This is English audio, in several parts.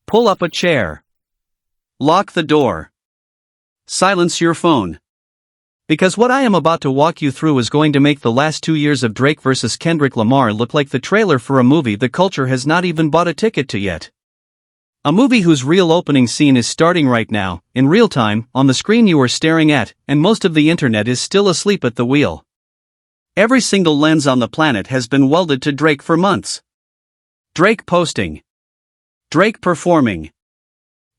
Pull up a chair. Lock the door. Silence your phone. Because what I am about to walk you through is going to make the last 2 years of Drake vs. Kendrick Lamar look like the trailer for a movie the culture has not even bought a ticket to yet. A movie whose real opening scene is starting right now, in real time, on the screen you are staring at, and most of the internet is still asleep at the wheel. Every single lens on the planet has been welded to Drake for months. Drake posting. Drake performing.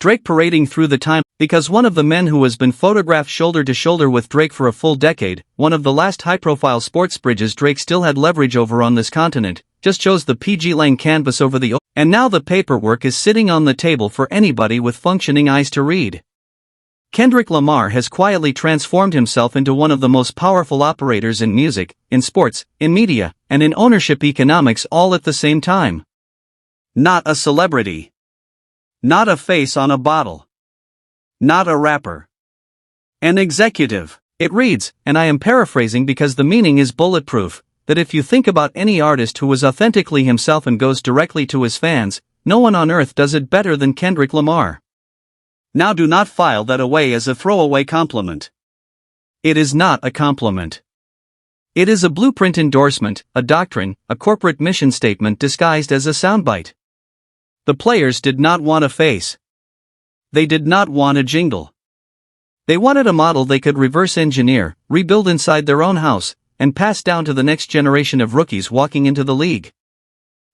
Drake parading through the time, because one of the men who has been photographed shoulder to shoulder with Drake for a full decade, one of the last high-profile sports bridges Drake still had leverage over on this continent, just chose the pgLang canvas over the and now the paperwork is sitting on the table for anybody with functioning eyes to read. Kendrick Lamar has quietly transformed himself into one of the most powerful operators in music, in sports, in media, and in ownership economics all at the same time. Not a celebrity. Not a face on a bottle. Not a rapper. An executive. It reads, and I am paraphrasing because the meaning is bulletproof, that if you think about any artist who is authentically himself and goes directly to his fans, no one on earth does it better than Kendrick Lamar. Now do not file that away as a throwaway compliment. It is not a compliment. It is a blueprint endorsement, a doctrine, a corporate mission statement disguised as a soundbite. The players did not want a face. They did not want a jingle. They wanted a model they could reverse engineer, rebuild inside their own house, and pass down to the next generation of rookies walking into the league.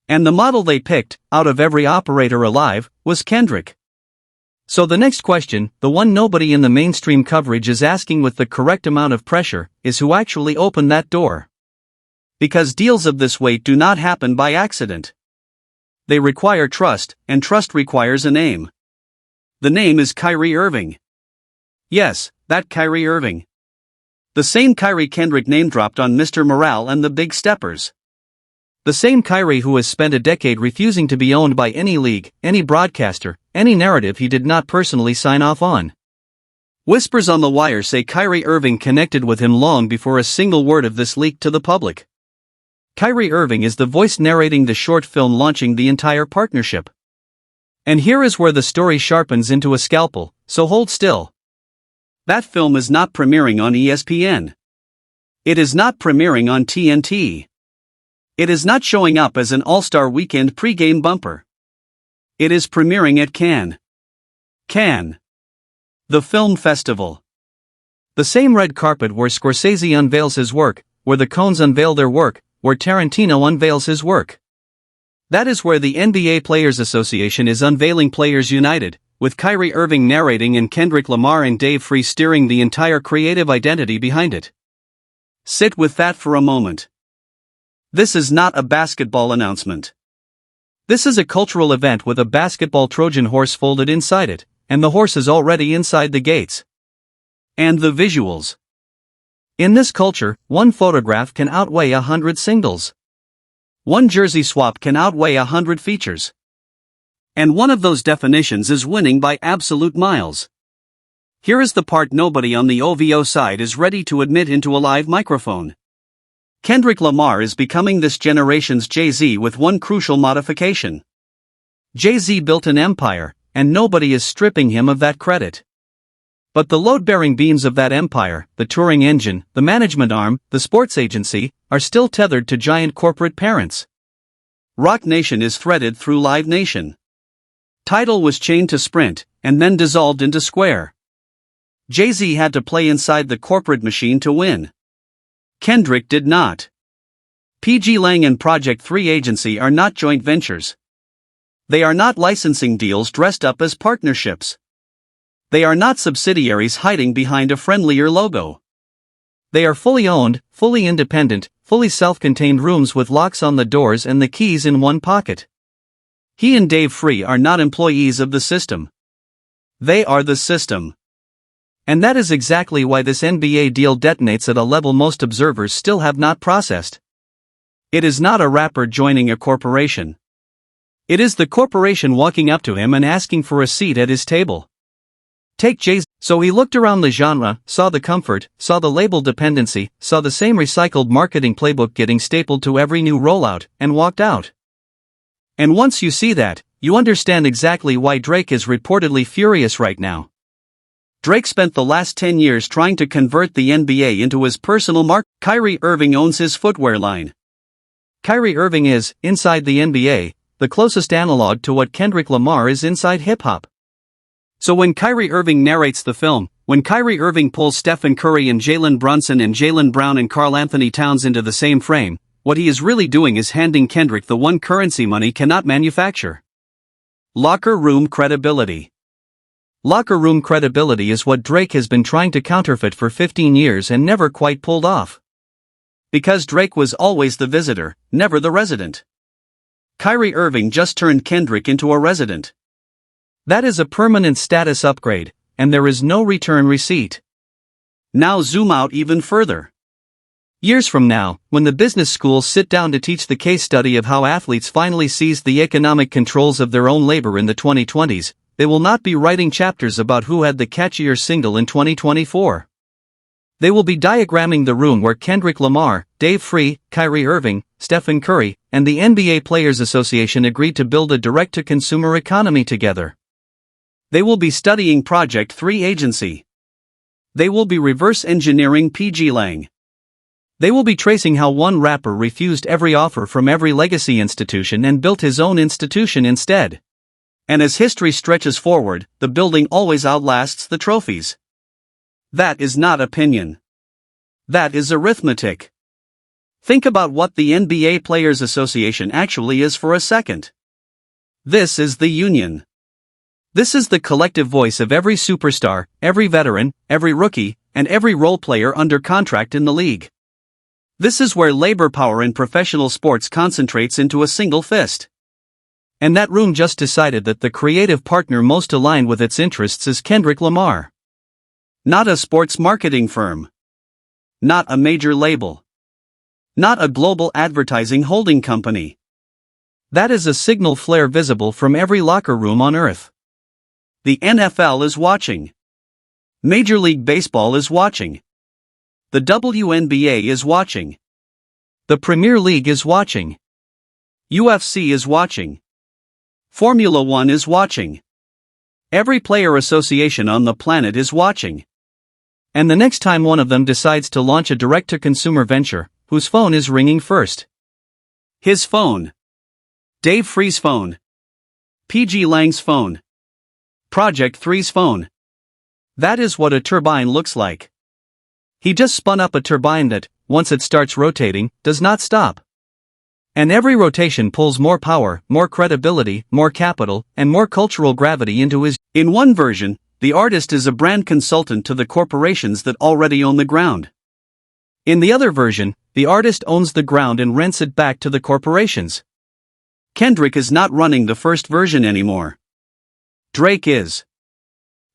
And the model they picked, out of every operator alive, was Kendrick. So the next question, the one nobody in the mainstream coverage is asking with the correct amount of pressure, is who actually opened that door. Because deals of this weight do not happen by accident. They require trust, and trust requires a name. The name is Kyrie Irving. Yes, that Kyrie Irving. The same Kyrie Kendrick name-dropped on Mr. Morale and the Big Steppers. The same Kyrie who has spent a decade refusing to be owned by any league, any broadcaster, any narrative he did not personally sign off on. Whispers on the wire say Kyrie Irving connected with him long before a single word of this leaked to the public. Kyrie Irving is the voice narrating the short film launching the entire partnership. And here is where the story sharpens into a scalpel, so hold still. That film is not premiering on ESPN. It is not premiering on TNT. It is not showing up as an All-Star Weekend pre-game bumper. It is premiering at Cannes. Cannes. The film festival. The same red carpet where Scorsese unveils his work, where the Coens unveil their work, where Tarantino unveils his work. That is where the NBA Players Association is unveiling Players United, with Kyrie Irving narrating and Kendrick Lamar and Dave Free steering the entire creative identity behind it. Sit with that for a moment. This is not a basketball announcement. This is a cultural event with a basketball Trojan horse folded inside it, and the horse is already inside the gates. And the visuals. In this culture, one photograph can outweigh 100 singles. One jersey swap can outweigh 100 features. And one of those definitions is winning by absolute miles. Here is the part nobody on the OVO side is ready to admit into a live microphone. Kendrick Lamar is becoming this generation's Jay-Z with one crucial modification. Jay-Z built an empire, and nobody is stripping him of that credit. But the load-bearing beams of that empire, the touring engine, the management arm, the sports agency, are still tethered to giant corporate parents. Roc Nation is threaded through Live Nation. Tidal was chained to Sprint, and then dissolved into Square. Jay-Z had to play inside the corporate machine to win. Kendrick did not. pgLang and Project 3 Agency are not joint ventures. They are not licensing deals dressed up as partnerships. They are not subsidiaries hiding behind a friendlier logo. They are fully owned, fully independent, fully self-contained rooms with locks on the doors and the keys in one pocket. He and Dave Free are not employees of the system. They are the system. And that is exactly why this NBA deal detonates at a level most observers still have not processed. It is not a rapper joining a corporation. It is the corporation walking up to him and asking for a seat at his table. Take Jay-Z. So he looked around the genre, saw the comfort, saw the label dependency, saw the same recycled marketing playbook getting stapled to every new rollout, and walked out. And once you see that, you understand exactly why Drake is reportedly furious right now. Drake spent the last 10 years trying to convert the NBA into his personal mark. Kyrie Irving owns his footwear line. Kyrie Irving is, inside the NBA, the closest analog to what Kendrick Lamar is inside hip-hop. So when Kyrie Irving narrates the film, when Kyrie Irving pulls Steph Curry and Jalen Brunson and Jaylen Brown and Karl-Anthony Towns into the same frame, what he is really doing is handing Kendrick the one currency money cannot manufacture. Locker room credibility. Locker room credibility is what Drake has been trying to counterfeit for 15 years and never quite pulled off. Because Drake was always the visitor, never the resident. Kyrie Irving just turned Kendrick into a resident. That is a permanent status upgrade, and there is no return receipt. Now zoom out even further. Years from now, when the business schools sit down to teach the case study of how athletes finally seized the economic controls of their own labor in the 2020s, they will not be writing chapters about who had the catchier single in 2024. They will be diagramming the room where Kendrick Lamar, Dave, Kyrie Irving, Stephen Curry, and the NBA Players Association agreed to build a direct-to-consumer economy together. They will be studying Project 3 agency. They will be reverse engineering pgLang. They will be tracing how one rapper refused every offer from every legacy institution and built his own institution instead. And as history stretches forward, the building always outlasts the trophies. That is not opinion. That is arithmetic. Think about what the NBA Players Association actually is for a second. This is the union. This is the collective voice of every superstar, every veteran, every rookie, and every role player under contract in the league. This is where labor power in professional sports concentrates into a single fist. And that room just decided that the creative partner most aligned with its interests is Kendrick Lamar. Not a sports marketing firm. Not a major label. Not a global advertising holding company. That is a signal flare visible from every locker room on earth. The NFL is watching. Major League Baseball is watching. The WNBA is watching. The Premier League is watching. UFC is watching. Formula 1 is watching. Every player association on the planet is watching. And the next time one of them decides to launch a direct-to-consumer venture, whose phone is ringing first? His phone. Dave Free's phone. pgLang's phone. Project 3's phone. That is what a turbine looks like. He just spun up a turbine that, once it starts rotating, does not stop. And every rotation pulls more power, more credibility, more capital, and more cultural gravity into his. In one version, the artist is a brand consultant to the corporations that already own the ground. In the other version, the artist owns the ground and rents it back to the corporations. Kendrick is not running the first version anymore. Drake is.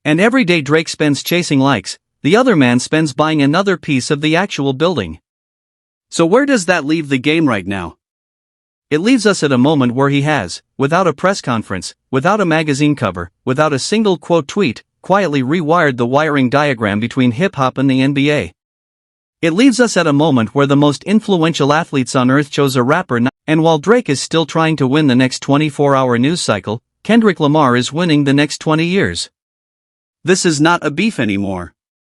And every day Drake spends chasing likes, the other man spends buying another piece of the actual building. So where does that leave the game right now? It leaves us at a moment where he has, without a press conference, without a magazine cover, without a single quote tweet, quietly rewired the wiring diagram between hip-hop and the NBA. It leaves us at a moment where the most influential athletes on earth chose a rapper and while Drake is still trying to win the next 24-hour news cycle, Kendrick Lamar is winning the next 20 years. This is not a beef anymore.